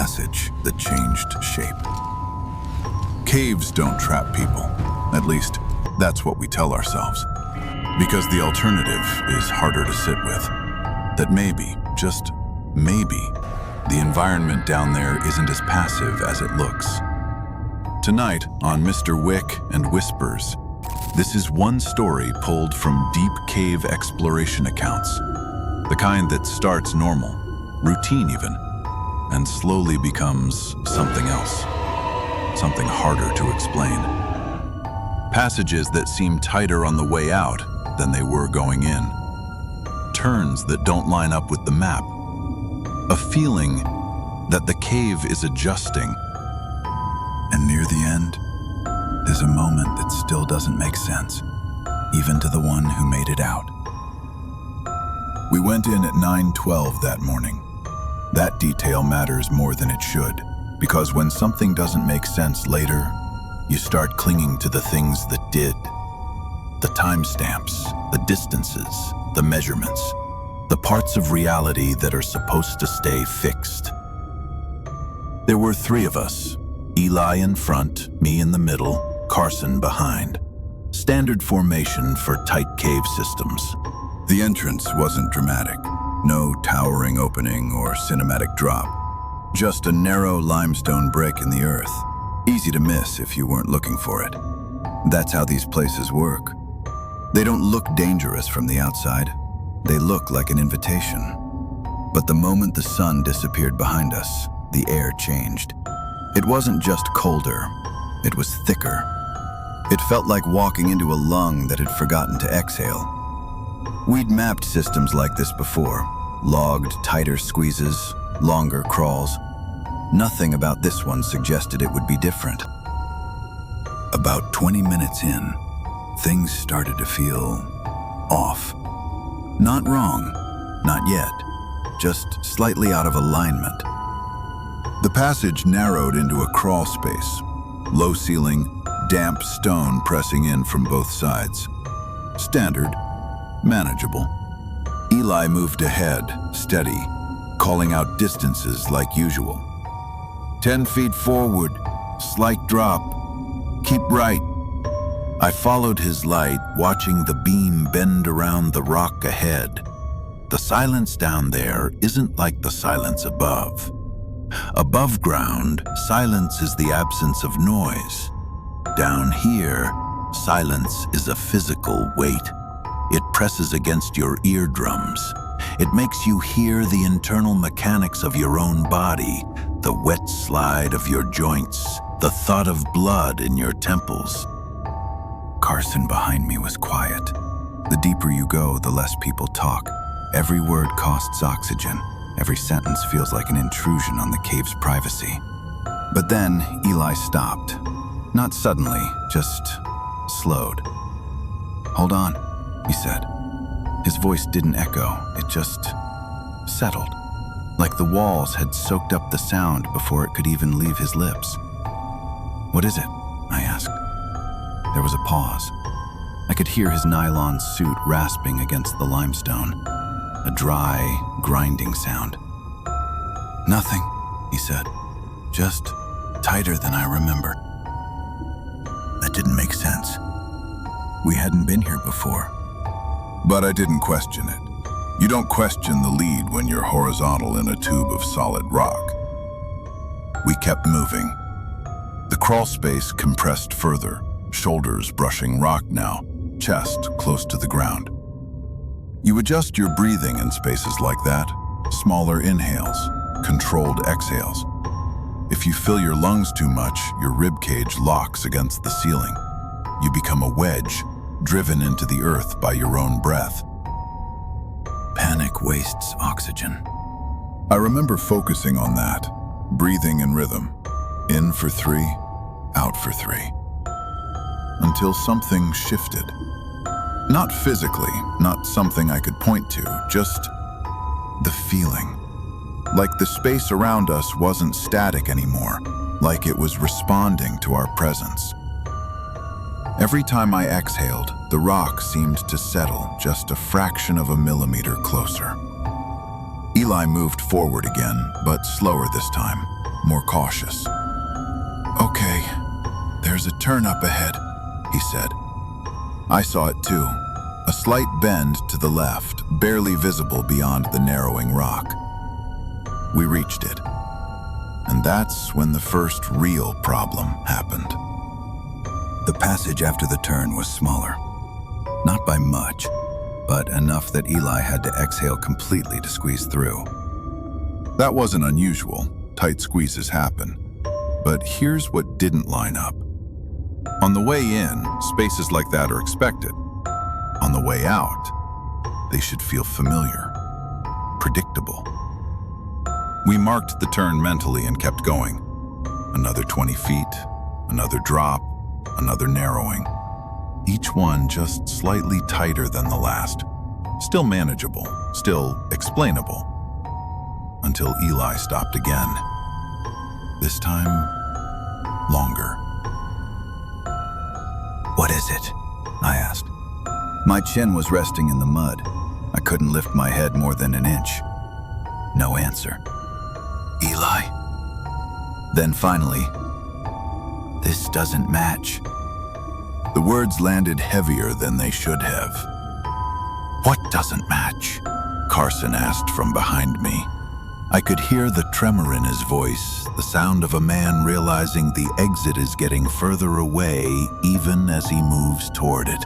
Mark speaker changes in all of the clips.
Speaker 1: passage that changed shape. Caves don't trap people. At least, that's what we tell ourselves. Because the alternative is harder to sit with. That maybe, just maybe, the environment down there isn't as passive as it looks. Tonight, on Mr. Wick and Whispers, this is one story pulled from deep cave exploration accounts. The kind that starts normal, routine even, and slowly becomes something else. Something harder to explain. Passages that seem tighter on the way out than they were going in. Turns that don't line up with the map. A feeling that the cave is adjusting. And near the end, there's a moment that still doesn't make sense, even to the one who made it out. We went in at 9:12 that morning. That detail matters more than it should, because when something doesn't make sense later, you start clinging to the things that did. The timestamps, the distances, the measurements, the parts of reality that are supposed to stay fixed. There were 3 of us, Eli in front, me in the middle, Carson behind. Standard formation for tight cave systems. The entrance wasn't dramatic. No towering opening or cinematic drop. Just a narrow limestone break in the earth. Easy to miss if you weren't looking for it. That's how these places work. They don't look dangerous from the outside. They look like an invitation. But the moment the sun disappeared behind us, the air changed. It wasn't just colder, it was thicker. It felt like walking into a lung that had forgotten to exhale. We'd mapped systems like this before, logged tighter squeezes, longer crawls. Nothing about this one suggested it would be different. About 20 minutes in, things started to feel off. Not wrong, not yet, just slightly out of alignment. The passage narrowed into a crawl space, low ceiling, damp stone pressing in from both sides. Standard, manageable. Eli moved ahead, steady, calling out distances like usual. 10 feet forward, slight drop, keep right. I followed his light, watching the beam bend around the rock ahead. The silence down there isn't like the silence above. Above ground, silence is the absence of noise. Down here, silence is a physical weight. It presses against your eardrums. It makes you hear the internal mechanics of your own body, the wet slide of your joints, the thought of blood in your temples. Carson behind me was quiet. The deeper you go, the less people talk. Every word costs oxygen. Every sentence feels like an intrusion on the cave's privacy. But then Eli stopped. Not suddenly, just slowed. "Hold on," he said. His voice didn't echo, it just settled. Like the walls had soaked up the sound before it could even leave his lips. "What is it?" I asked. There was a pause. I could hear his nylon suit rasping against the limestone. A dry, grinding sound. "Nothing," he said. "Just tighter than I remember." That didn't make sense. We hadn't been here before. But I didn't question it. You don't question the lead when you're horizontal in a tube of solid rock. We kept moving. The crawl space compressed further, shoulders brushing rock now, chest close to the ground. You adjust your breathing in spaces like that. Smaller inhales, controlled exhales. If you fill your lungs too much, your rib cage locks against the ceiling. You become a wedge, driven into the earth by your own breath. Panic wastes oxygen. I remember focusing on that, breathing in rhythm. In for 3, out for 3. Until something shifted. Not physically, not something I could point to, just the feeling. Like the space around us wasn't static anymore, like it was responding to our presence. Every time I exhaled, the rock seemed to settle just a fraction of a millimeter closer. Eli moved forward again, but slower this time, more cautious. "Okay, there's a turn up ahead," he said. I saw it too, a slight bend to the left, barely visible beyond the narrowing rock. We reached it, and that's when the first real problem happened. The passage after the turn was smaller. Not by much, but enough that Eli had to exhale completely to squeeze through. That wasn't unusual. Tight squeezes happen. But here's what didn't line up. On the way in, spaces like that are expected. On the way out, they should feel familiar, predictable. We marked the turn mentally and kept going. Another 20 feet, another drop, another narrowing. Each one just slightly tighter than the last. Still manageable, still explainable. Until Eli stopped again. This time, longer. "What is it?" I asked. My chin was resting in the mud. I couldn't lift my head more than an inch. No answer. "Eli?" Then finally, "This doesn't match." The words landed heavier than they should have. "What doesn't match?" Carson asked from behind me. I could hear the tremor in his voice, the sound of a man realizing the exit is getting further away even as he moves toward it.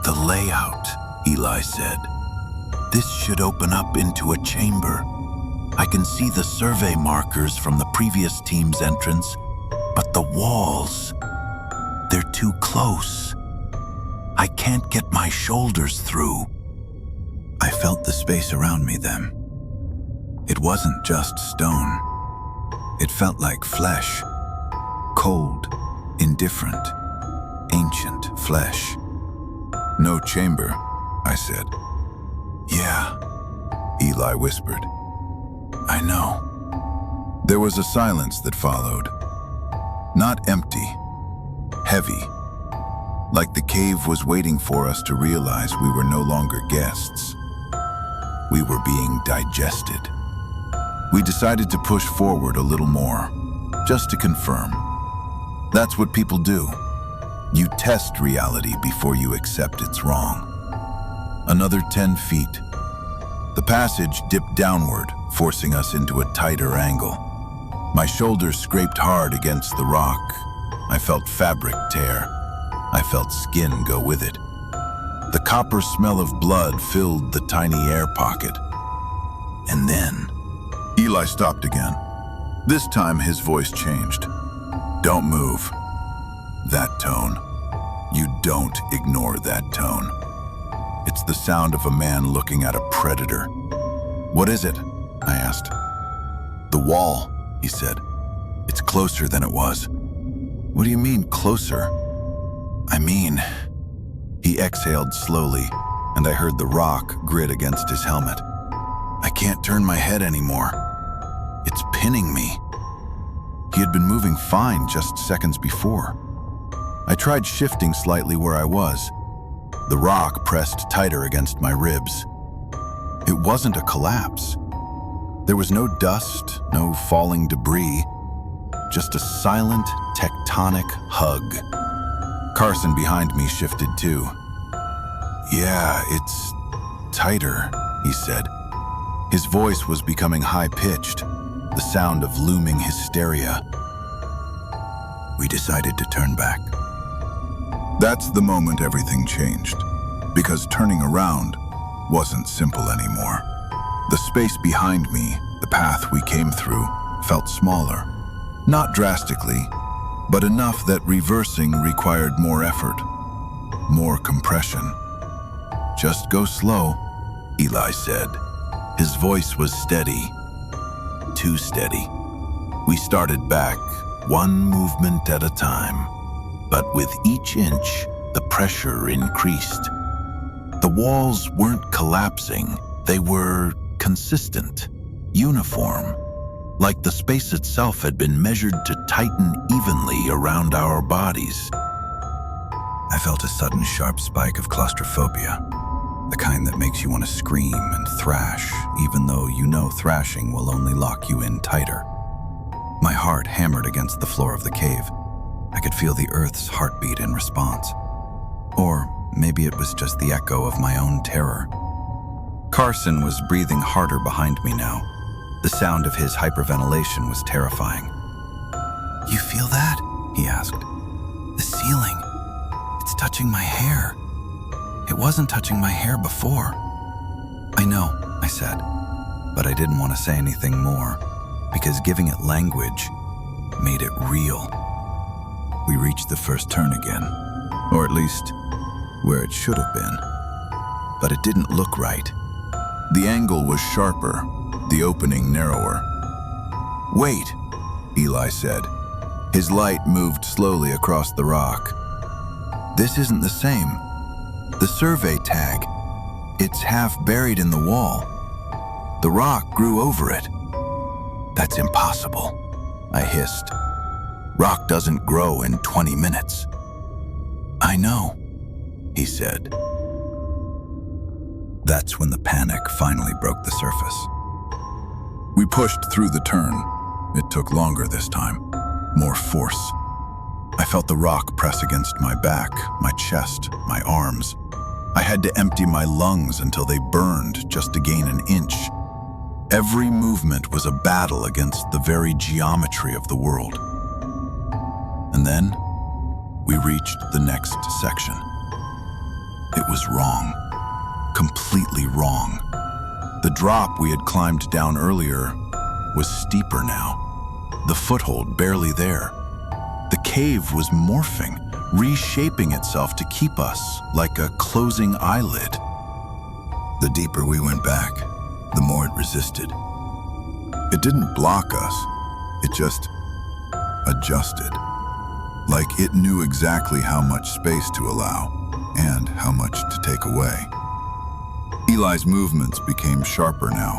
Speaker 1: "The layout," Eli said. "This should open up into a chamber. I can see the survey markers from the previous team's entrance, but the walls, they're too close. I can't get my shoulders through." I felt the space around me then. It wasn't just stone. It felt like flesh. Cold, indifferent, ancient flesh. "No chamber," I said. "Yeah," Eli whispered. "I know." There was a silence that followed. Not empty, heavy. Like the cave was waiting for us to realize we were no longer guests. We were being digested. We decided to push forward a little more, just to confirm. That's what people do. You test reality before you accept it's wrong. Another 10 feet. The passage dipped downward, forcing us into a tighter angle. My shoulders scraped hard against the rock. I felt fabric tear. I felt skin go with it. The copper smell of blood filled the tiny air pocket. And then Eli stopped again. This time his voice changed. "Don't move." That tone. You don't ignore that tone. It's the sound of a man looking at a predator. "What is it?" I asked. "The wall," he said. "It's closer than it was." "What do you mean, closer?" "I mean..." He exhaled slowly, and I heard the rock grit against his helmet. "I can't turn my head anymore. It's pinning me." He had been moving fine just seconds before. I tried shifting slightly where I was. The rock pressed tighter against my ribs. It wasn't a collapse. There was no dust, no falling debris, just a silent, tectonic hug. Carson behind me shifted too. "Yeah, it's tighter," he said. His voice was becoming high-pitched, the sound of looming hysteria. We decided to turn back. That's the moment everything changed, because turning around wasn't simple anymore. The space behind me, the path we came through, felt smaller. Not drastically, but enough that reversing required more effort, more compression. "Just go slow," Eli said. His voice was steady, too steady. We started back, one movement at a time. But with each inch, the pressure increased. The walls weren't collapsing. They were consistent, uniform, like the space itself had been measured to tighten evenly around our bodies. I felt a sudden sharp spike of claustrophobia, the kind that makes you want to scream and thrash, even though you know thrashing will only lock you in tighter.
Speaker 2: My heart hammered against the floor of the cave. I could feel the earth's heartbeat in response. Or maybe it was just the echo of my own terror. Carson was breathing harder behind me now. The sound of his hyperventilation was terrifying. "You feel that?" he asked. "The ceiling. It's touching my hair. It wasn't touching my hair before." "I know," I said, but I didn't want to say anything more because giving it language made it real. We reached the first turn again, or at least where it should have been, but it didn't look right.
Speaker 1: The angle was sharper, the opening narrower. "Wait," Eli said. His light moved slowly across the rock. "This isn't the same. The survey tag, it's half buried in the wall. The rock grew over it." "That's impossible," I hissed. "Rock doesn't grow in 20 minutes." "I know," he said. That's when the panic finally broke the surface. We pushed through the turn. It took longer this time, more force. I felt the rock press against my back, my chest, my arms. I had to empty my lungs until they burned just to gain an inch. Every movement was a battle against the very geometry of the world. And then we reached the next section. It was wrong, completely wrong. The drop we had climbed down earlier was steeper now, the foothold barely there. The cave was morphing, reshaping itself to keep us like a closing eyelid. The deeper we went back, the more it resisted. It didn't block us, it just adjusted. Like it knew exactly how much space to allow and how much to take away. Eli's movements became sharper now.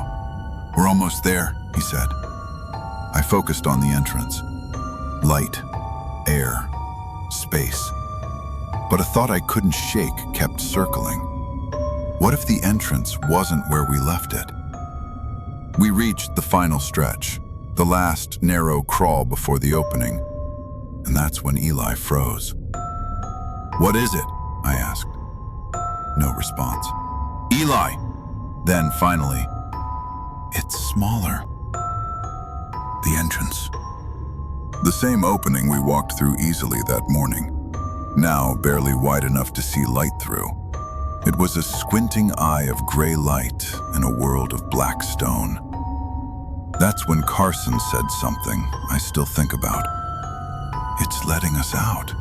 Speaker 1: "We're almost there," he said. I focused on the entrance. Light, air, space. But a thought I couldn't shake kept circling. What if the entrance wasn't where we left it? We reached the final stretch, the last narrow crawl before the opening, and that's when Eli froze. "What is it?" I asked. No response. "Eli!" Then finally, "It's smaller." The entrance. The same opening we walked through easily that morning, now barely wide enough to see light through. It was a squinting eye of gray light in a world of black stone. That's when Carson said something I still think about. It's letting us out.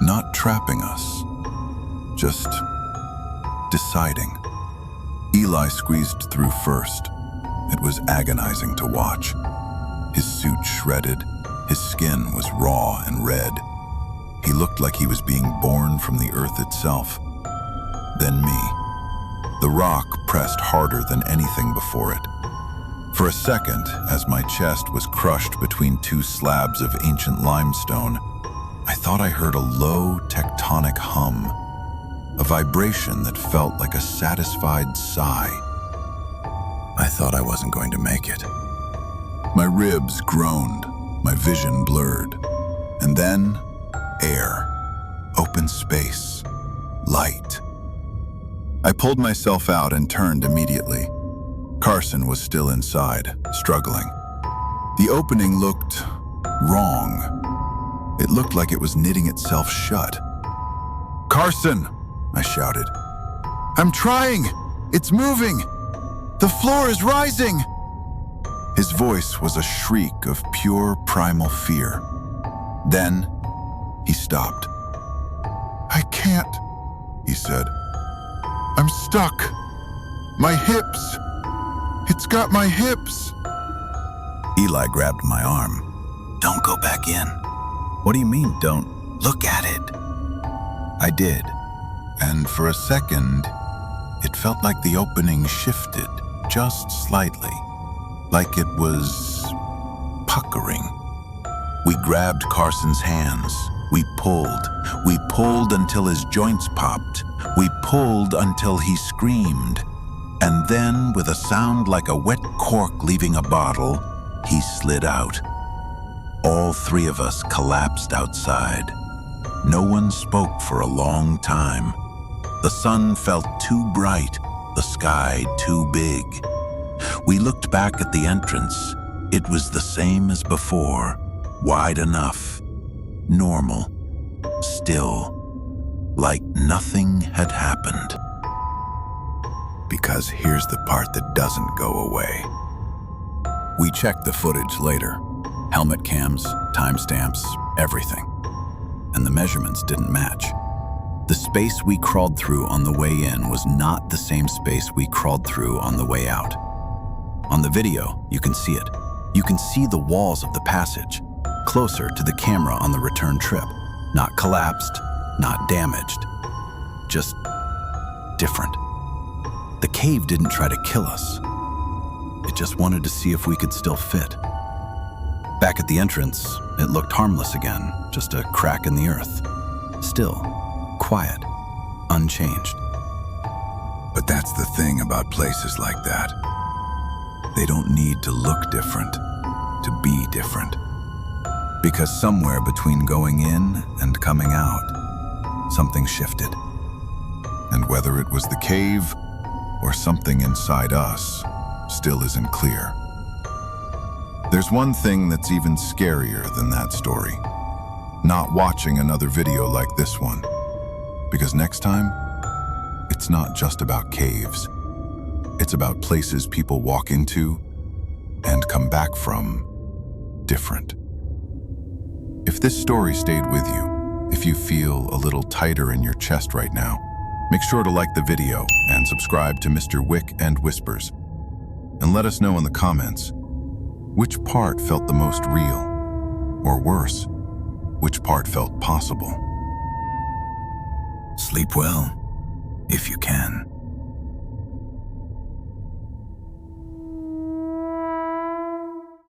Speaker 1: Not trapping us, just deciding. Eli squeezed through first. It was agonizing to watch. His suit shredded, his skin was raw and red. He looked like he was being born from the earth itself. Then me. The rock pressed harder than anything before it. For a second, as my chest was crushed between two slabs of ancient limestone, I thought I heard a low tectonic hum, a vibration that felt like a satisfied sigh. I thought I wasn't going to make it. My ribs groaned, my vision blurred, and then air, open space, light. I pulled myself out and turned immediately. Carson was still inside, struggling. The opening looked wrong. It looked like it was knitting itself shut. "Carson!" I shouted. "I'm trying! It's moving! The floor is rising!" His voice was a shriek of pure primal fear. Then he stopped. "I can't," he said. "I'm stuck. My hips. It's got my hips." Eli grabbed my arm. "Don't go back in." "What do you mean, don't?" "Look at it." I did, and for a second, it felt like the opening shifted just slightly, like it was puckering. We grabbed Carson's hands. We pulled until his joints popped. We pulled until he screamed. And then, with a sound like a wet cork leaving a bottle, he slid out. All three of us collapsed outside. No one spoke for a long time. The sun felt too bright, the sky too big. We looked back at the entrance. It was the same as before, wide enough, normal, still, like nothing had happened.
Speaker 2: Because here's the part that doesn't go away. We checked the footage later. Helmet cams, timestamps, everything. And the measurements didn't match. The space we crawled through on the way in was not the same space we crawled through on the way out. On the video, you can see it. You can see the walls of the passage, closer to the camera on the return trip. Not collapsed, not damaged, just different. The cave didn't try to kill us. It just wanted to see if we could still fit. Back at the entrance, it looked harmless again, just a crack in the earth. Still, quiet, unchanged.
Speaker 1: But that's the thing about places like that. They don't need to look different to be different. Because somewhere between going in and coming out, something shifted. And whether it was the cave or something inside us still isn't clear. There's one thing that's even scarier than that story. Not watching another video like this one. Because next time, it's not just about caves. It's about places people walk into and come back from different. If this story stayed with you, if you feel a little tighter in your chest right now, make sure to like the video and subscribe to Mr. Wick and Whispers. And let us know in the comments, which part felt the most real? Or worse, which part felt possible?
Speaker 2: Sleep well, if you can.